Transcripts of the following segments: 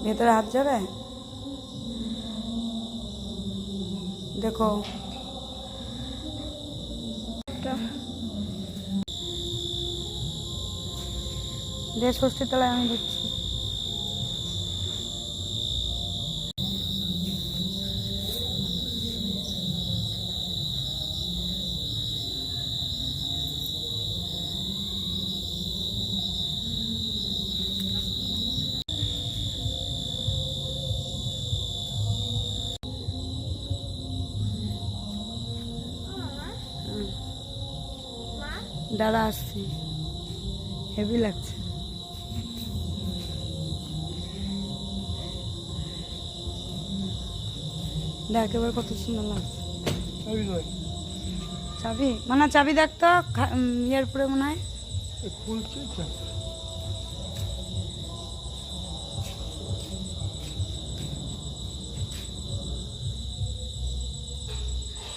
ভেতরে হাত যাবে, দেখো যে ষষ্ঠীর তলায় আমি দিচ্ছি। দাঁড়া আসছি, হেভি লাগছে। দেখ এবার কত সুন্দর লাগছে। চাবি মানে চাবি দেখ তো, ইয়ের পরে মনে হয়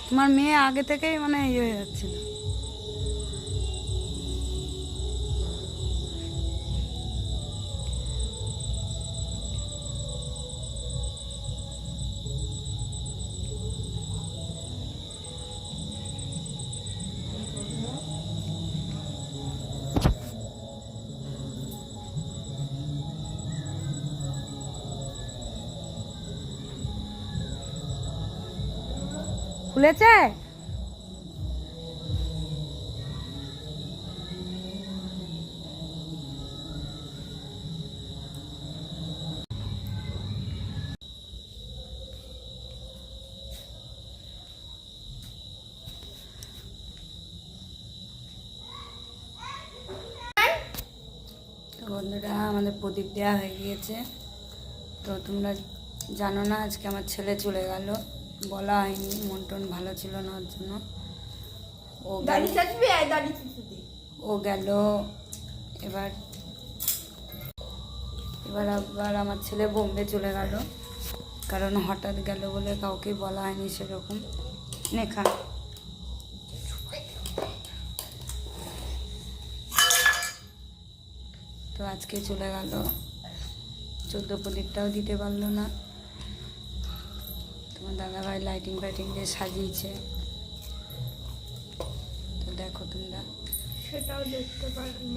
তোমার মেয়ে আগে থেকেই মানে ইয়ে হয়ে যাচ্ছিল। খুলেছে? তো বন্ধুরা আমাদের প্রদীপ দেওয়া হয়ে গিয়েছে। তো তোমরা জানো না আজকে আমার ছেলে চলে গেল, বলা হয়নি, মন টন ভালো ছিল না ওর জন্য। ও গেল। এবার এবার আবার আমার ছেলে বোম্বে চলে গেল, কারণ হঠাৎ গেল বলে কাউকে বলা হয়নি সেরকম। নেখা তো আজকে চলে গেল, 14 প্রদীপটাও দিতে পারলো না। তোমার দাদাভাই লাইটিং ফাইটিং দিয়ে সাজিয়েছে, তো দেখো তোমরা, সেটাও দেখতে পারেন।